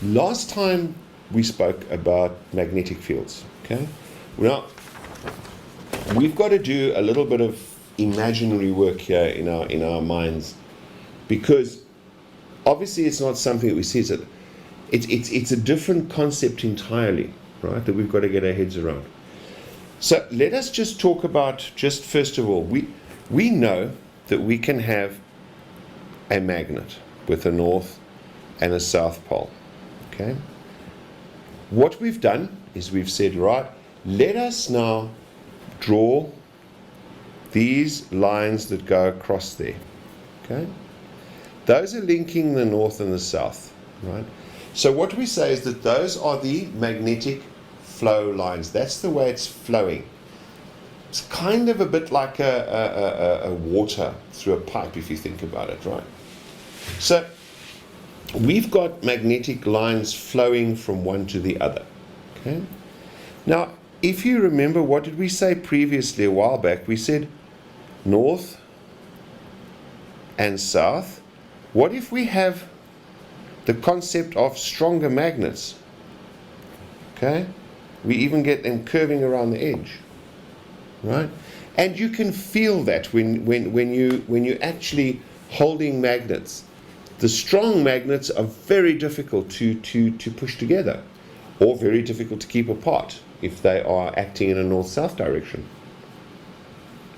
Last time we spoke about magnetic fields, okay? Now, we've got to do a little bit of imaginary work here in our minds, because obviously it's not something that we see. It's a different concept entirely, right, that we've got to get our heads around. So let us just talk about, just first of all, we know that we can have a magnet with a north and a south pole. Okay. What we've done is we've said, right, let us now draw these lines that go across there. Okay. Those are linking the north and the south, right? So what we say is that those are the magnetic flow lines. That's the way it's flowing. It's kind of a bit like a water through a pipe, if you think about it, right? So we've got magnetic lines flowing from one to the other. Okay. Now, if you remember, what did we say previously a while back? We said north and south. What if we have the concept of stronger magnets? Okay. We even get them curving around the edge, right? And you can feel that when you're actually holding magnets. The strong magnets are very difficult to push together, or very difficult to keep apart if they are acting in a north-south direction.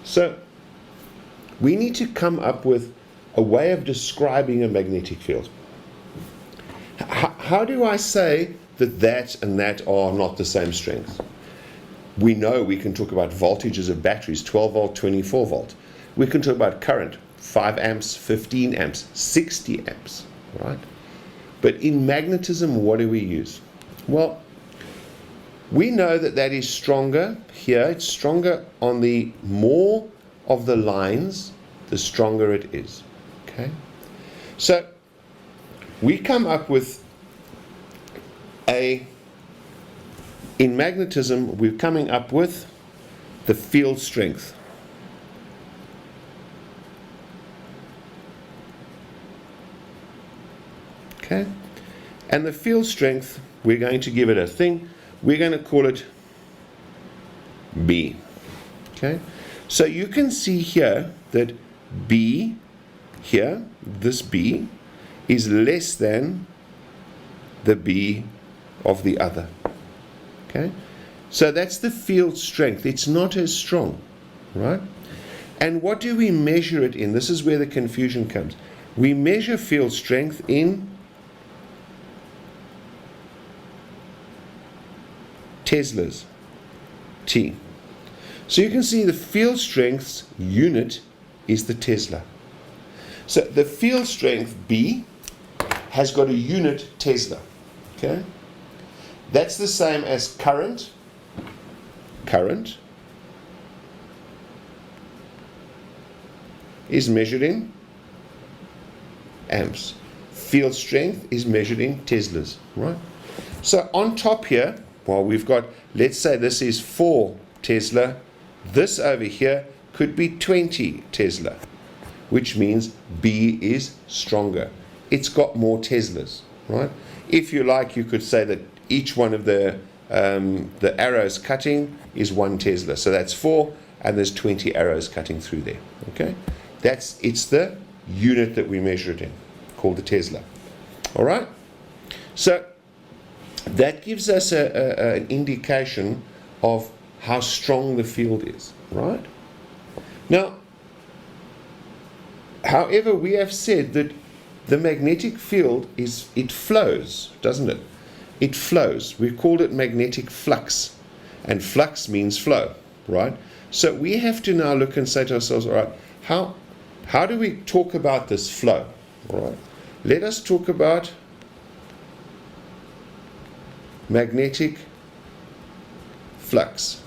So we need to come up with a way of describing a magnetic field. How do I say that and that are not the same strength? We know we can talk about voltages of batteries, 12 volt, 24 volt. We can talk about current, 5 amps, 15 amps, 60 amps, right? But in magnetism, what do we use? Well, we know that is stronger here. It's stronger on the more of the lines, the stronger it is, okay? So we come up with in magnetism, we're coming up with the field strength. Okay, and the field strength, we're going to give it a thing. We're going to call it B. Okay, so you can see here that B here, this B, is less than the B of the other. Okay, so that's the field strength. It's not as strong, right? And what do we measure it in? This is where the confusion comes. We measure field strength in Teslas, T. So you can see the field strength's unit is the Tesla. So the field strength B has got a unit Tesla. Okay? That's the same as current. Current is measured in amps. Field strength is measured in Teslas, right? So on top here, well, we've got, let's say this is 4 Tesla. This over here could be 20 Tesla, which means B is stronger. It's got more Teslas, right? If you like, you could say that each one of the arrows cutting is 1 Tesla. So that's 4, and there's 20 arrows cutting through there. Okay, it's the unit that we measure it in, called the Tesla. All right. So that gives us an indication of how strong the field is, right? Now, however, we have said that the magnetic field it flows, doesn't it? It flows. We've called it magnetic flux, and flux means flow, right? So we have to now look and say to ourselves, all right, how do we talk about this flow? All right, let us talk about magnetic flux.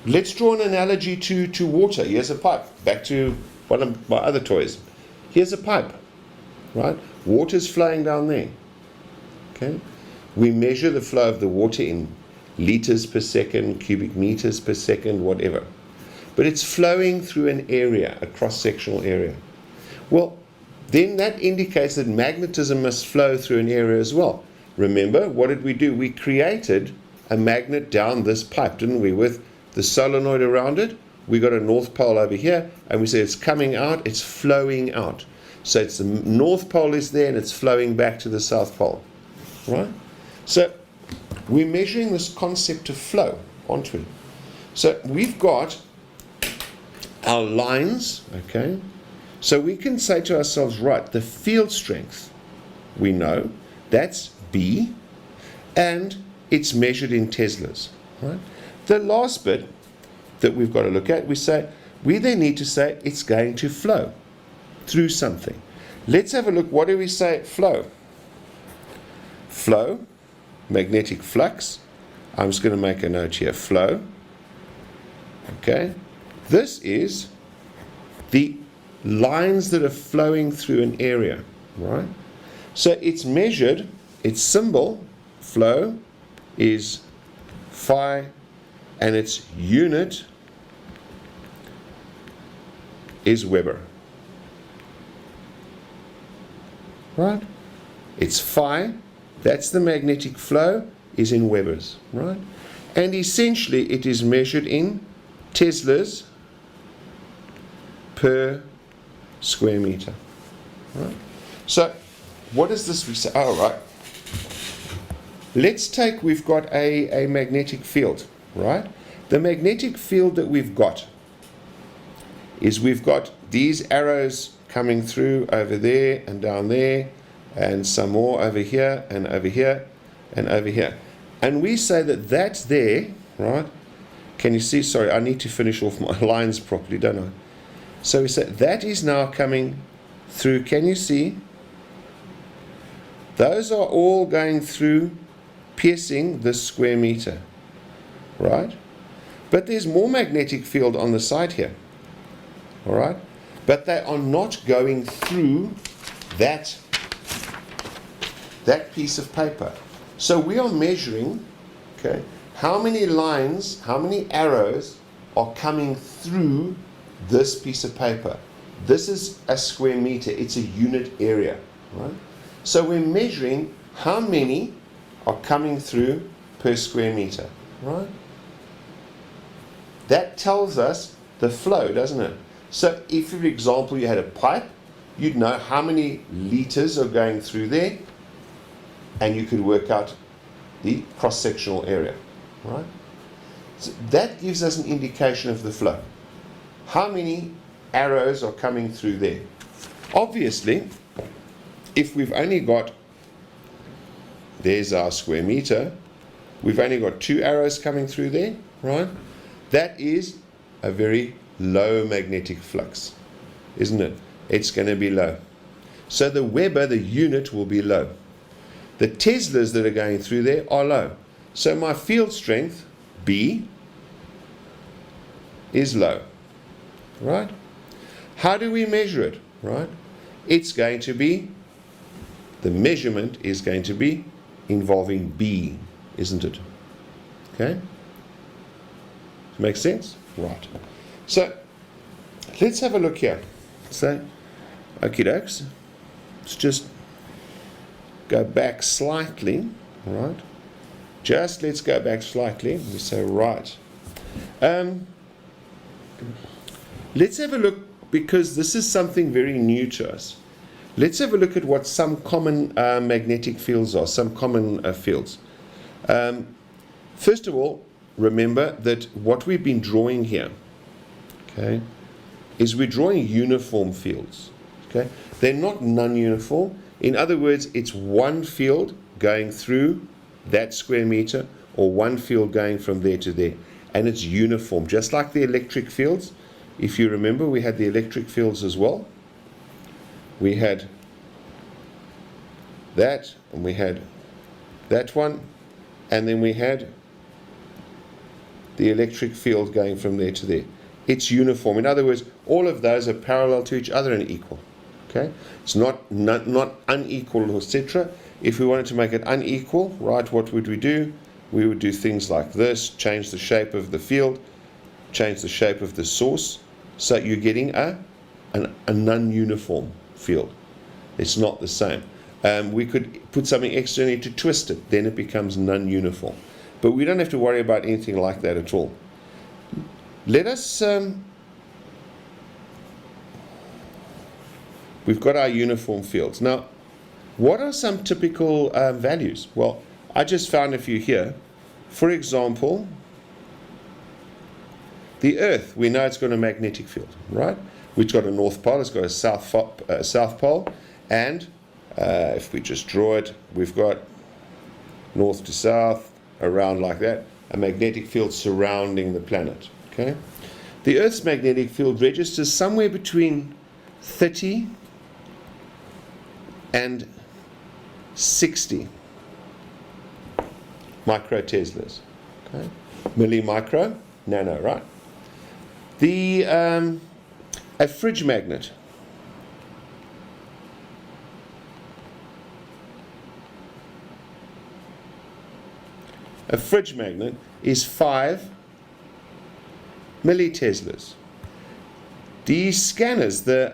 Let's draw an analogy to water. Here's a pipe. Back to one of my other toys. Here's a pipe, right? Water's flowing down there. Okay, we measure the flow of the water in liters per second, cubic meters per second, whatever. but it's flowing through an area, a cross-sectional area. Well, then that indicates that magnetism must flow through an area as well. Remember, what did we do? We created a magnet down this pipe, didn't we, with the solenoid around it? We got a north pole over here, and we said it's coming out, it's flowing out. So it's the north pole is there, and it's flowing back to the south pole, right? So we're measuring this concept of flow, aren't we? So we've got our lines, okay? So we can say to ourselves, right, the field strength, we know, that's B, and it's measured in Teslas, right? The last bit that we've got to look at, we then need to say it's going to flow through something. Let's have a look. What do we say? Flow. Flow, magnetic flux. I'm just going to make a note here. Flow. Okay. This is the lines that are flowing through an area, right? So it's measured, its symbol, flow, is phi, and its unit is Weber. Right? It's phi, that's the magnetic flow, is in Webers, right? And essentially it is measured in Teslas per square meter. Right? So what does this say? Oh, right. Let's take, we've got a magnetic field, right? The magnetic field that we've got is we've got these arrows coming through over there and down there, and some more over here and over here and over here. And we say that that's there, right? Can you see? Sorry, I need to finish off my lines properly, don't I? So we say that is now coming through. Can you see? Those are all going through, piercing this square meter, right? But there's more magnetic field on the side here, all right? But they are not going through that piece of paper. So we are measuring, okay, how many lines, how many arrows are coming through this piece of paper. This is a square meter, it's a unit area, right? So we're measuring how many are coming through per square meter, right? That tells us the flow, doesn't it? So if, for example, you had a pipe, you'd know how many liters are going through there, and you could work out the cross-sectional area, right? So that gives us an indication of the flow. How many arrows are coming through there? Obviously, if we've only got, there's our square meter, we've only got 2 arrows coming through there, right? That is a very low magnetic flux, isn't it? It's going to be low. So the Weber, the unit, will be low. The Teslas that are going through there are low. So my field strength, B, is low, right? How do we measure it, right? It's going to be, the measurement is going to be involving B, isn't it? Okay? Makes sense? Right. So, let's have a look here. So, okie dokes. Let's just go back slightly, right? Just let's go back slightly. We say, right. Let's have a look, because this is something very new to us. Let's have a look at what some common magnetic fields are, some common fields. First of all, remember that what we've been drawing here, okay, is we're drawing uniform fields. Okay, they're not non-uniform. In other words, it's one field going through that square meter, or one field going from there to there, and it's uniform, just like the electric fields. If you remember, we had the electric fields as well. We had that, and we had that one, and then we had the electric field going from there to there. It's uniform. In other words, all of those are parallel to each other and equal. Okay? It's not unequal, etc. If we wanted to make it unequal, right, what would we do? We would do things like this, change the shape of the field, change the shape of the source, so you're getting a non-uniform field. It's not the same. We could put something externally to twist it, then it becomes non-uniform. But we don't have to worry about anything like that at all. Let us, we've got our uniform fields. Now, what are some typical values? Well, I just found a few here. For example, the Earth, we know it's got a magnetic field, right? We've got a north pole, it's got a south pole, and if we just draw it, we've got north to south, around like that, a magnetic field surrounding the planet. Okay? The Earth's magnetic field registers somewhere between 30 and 60 microteslas. Okay? Millimicro, nano, right? A fridge magnet. A fridge magnet is 5 milliteslas. These scanners, the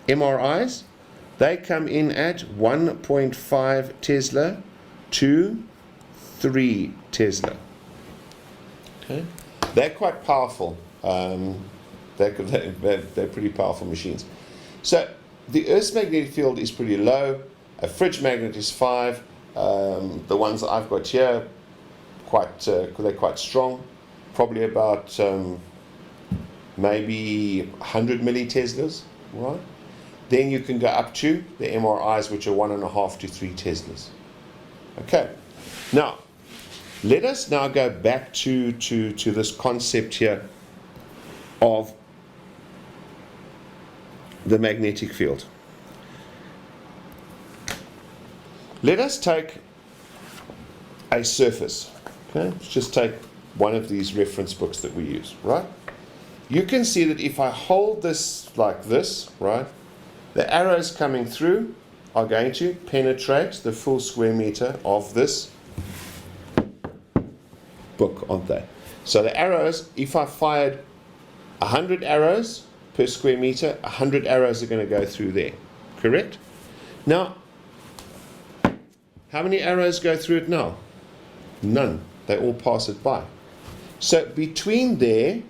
MRIs, they come in at 1.5 Tesla to 3 Tesla. Okay? They're quite powerful. They're pretty powerful machines. So the Earth's magnetic field is pretty low. A fridge magnet is 5. The ones that I've got here, they're quite strong. Probably about maybe 100 milliteslas, right? Then you can go up to the MRIs, which are 1.5 to 3 Teslas. Okay. Now, let us now go back to this concept here of the magnetic field. Let us take a surface. Okay, let's just take one of these reference books that we use, right? You can see that if I hold this like this, right, the arrows coming through are going to penetrate the full square meter of this book, aren't they? So the arrows, if I fired 100 arrows per square meter, 100 arrows are going to go through there, correct? Now, how many arrows go through it now? None. They all pass it by. So between there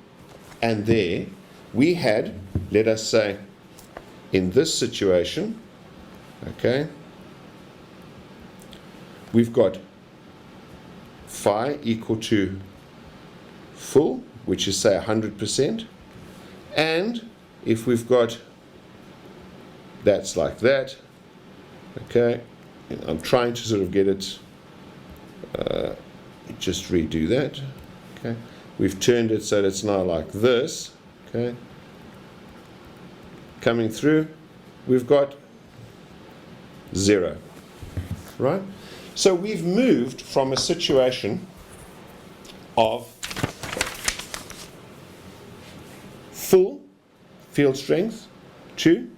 and there, we had, let us say, in this situation, okay, we've got phi equal to full, which is say 100%, and if we've got, that's like that, okay, I'm trying to sort of get it, just redo that, okay, we've turned it so that it's now like this, okay, coming through, we've got 0, right? So we've moved from a situation of full field strength to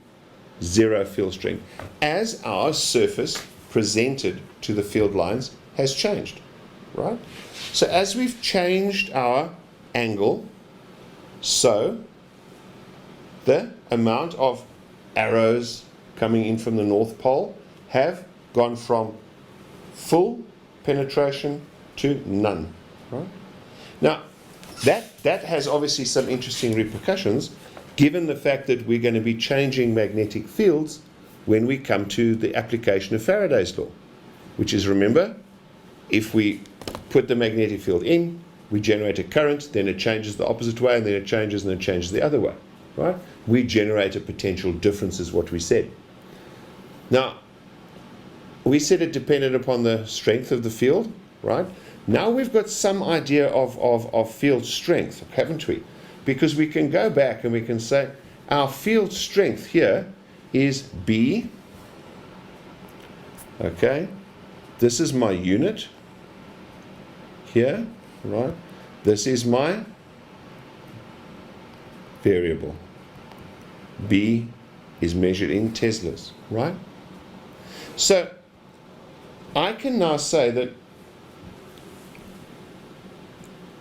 0 field strength as our surface presented to the field lines has changed, right? So as we've changed our angle, so the amount of arrows coming in from the North Pole have gone from full penetration to none, right? Now, that has obviously some interesting repercussions, given the fact that we're going to be changing magnetic fields when we come to the application of Faraday's law, which is, remember, if we put the magnetic field in, we generate a current, then it changes the opposite way, and then it changes, and then it changes the other way, right? We generate a potential difference, is what we said. Now, we said it depended upon the strength of the field, right? Now we've got some idea of field strength, haven't we? Because we can go back and we can say our field strength here is B. Okay, this is my unit here, right? This is my variable. B is measured in Teslas, right? So I can now say that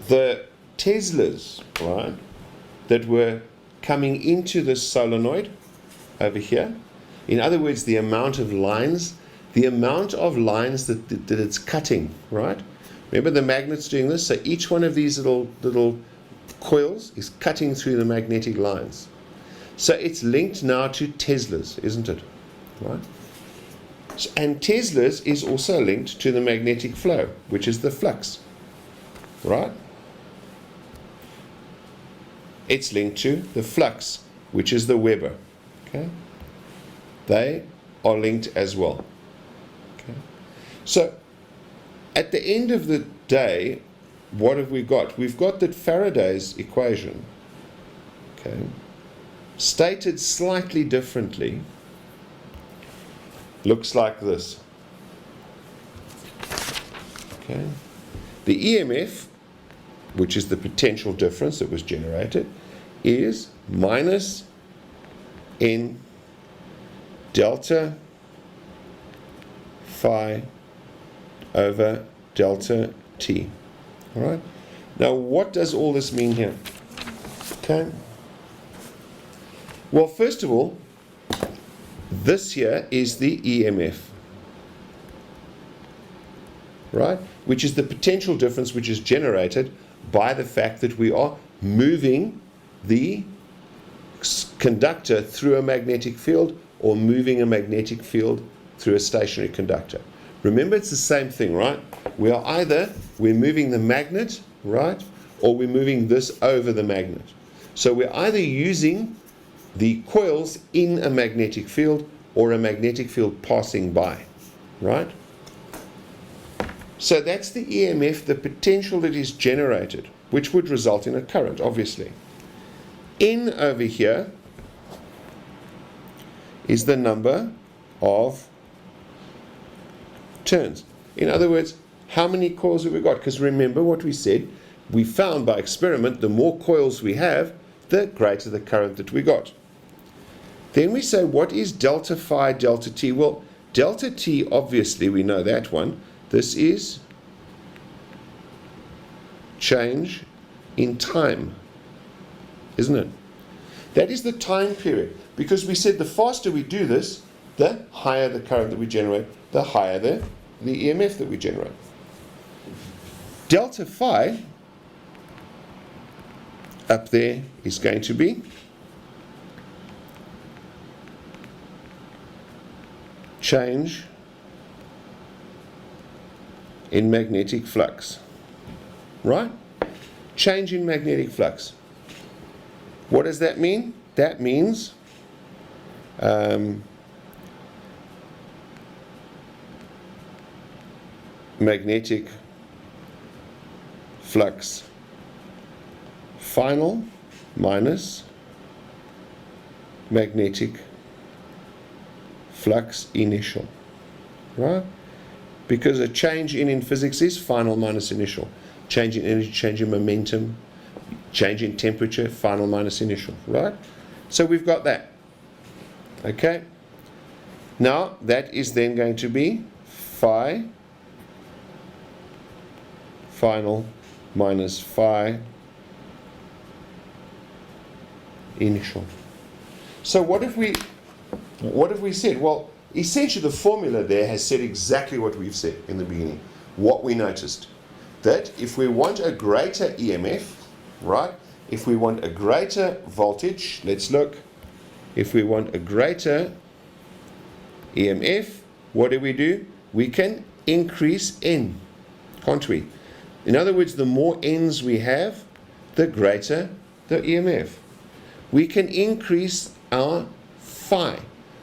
the Teslas, right, that were coming into this solenoid over here. In other words, the amount of lines that it's cutting, right? Remember the magnet's doing this, so each one of these little coils is cutting through the magnetic lines. So it's linked now to Teslas, isn't it? Right? And Teslas is also linked to the magnetic flow, which is the flux. Right? It's linked to the flux, which is the Weber. Okay? They are linked as well. Okay? So, at the end of the day, what have we got? We've got that Faraday's equation, okay, stated slightly differently, looks like this. Okay? The EMF, which is the potential difference that was generated, is minus N delta phi over delta T. All right? Now, what does all this mean here? Okay. Well, first of all, this here is the EMF, right? Which is the potential difference which is generated by the fact that we are moving the conductor through a magnetic field or moving a magnetic field through a stationary conductor. Remember, it's the same thing, right? We're moving the magnet, right? Or we're moving this over the magnet. So we're either using the coils in a magnetic field or a magnetic field passing by, right? So that's the EMF, the potential that is generated, which would result in a current, obviously. N over here is the number of turns. In other words, how many coils have we got? Because remember what we said, we found by experiment, the more coils we have, the greater the current that we got. Then we say, what is delta phi, delta t? Well, delta t, obviously, we know that one. This is change in time, isn't it? That is the time period. Because we said the faster we do this, the higher the current that we generate, the higher the EMF that we generate. Delta phi up there is going to be change in magnetic flux. Right? Change in magnetic flux. What does that mean? That means magnetic flux final minus magnetic flux initial, right? Because a change in physics is final minus initial. Change in energy, change in momentum, change in temperature, final minus initial, right? So we've got that. Okay? Now, that is then going to be phi final minus phi initial. So what have we said? Well, essentially the formula there has said exactly what we've said in the beginning. What we noticed, that if we want a greater EMF, right? If we want a greater voltage, let's look. If we want a greater EMF, what do? We can increase N, can't we? In other words, the more N's we have, the greater the EMF. We can increase our phi.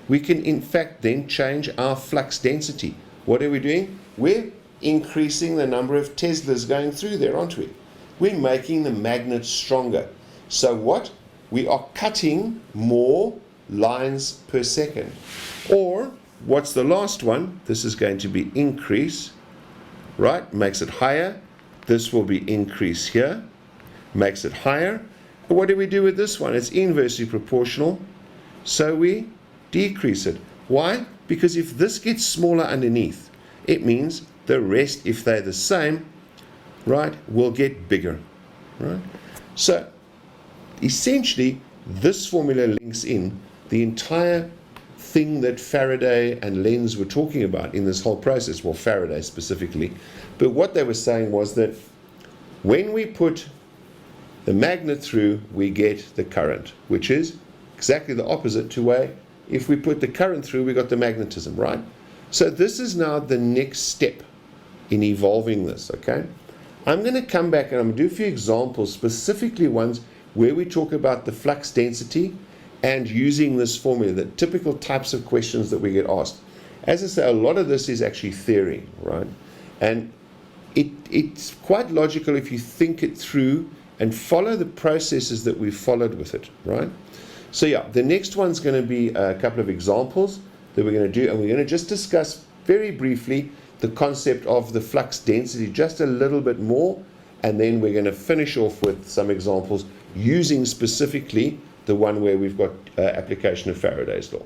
We can, in fact, then change our flux density. What are we doing? We're increasing the number of Teslas going through there, aren't we? We're making the magnet stronger. So what? We are cutting more lines per second. Or, what's the last one? This is going to be increase, right? Makes it higher. This will be increase here. Makes it higher. And what do we do with this one? It's inversely proportional. So we decrease it. Why? Because if this gets smaller underneath, it means the rest, if they're the same, right, will get bigger, right? So essentially, this formula links in the entire thing that Faraday and Lenz were talking about in this whole process, well, Faraday specifically. But what they were saying was that when we put the magnet through, we get the current, which is exactly the opposite to way. If we put the current through, we got the magnetism, right? So this is now the next step in evolving this, okay? I'm going to come back and I'm going to do a few examples, specifically ones where we talk about the flux density and using this formula, the typical types of questions that we get asked. As I say, a lot of this is actually theory, right? And it's quite logical if you think it through and follow the processes that we've followed with it, right? So yeah, the next one's going to be a couple of examples that we're going to do, and we're going to just discuss very briefly the concept of the flux density just a little bit more, and then we're going to finish off with some examples using specifically the one where we've got application of Faraday's law.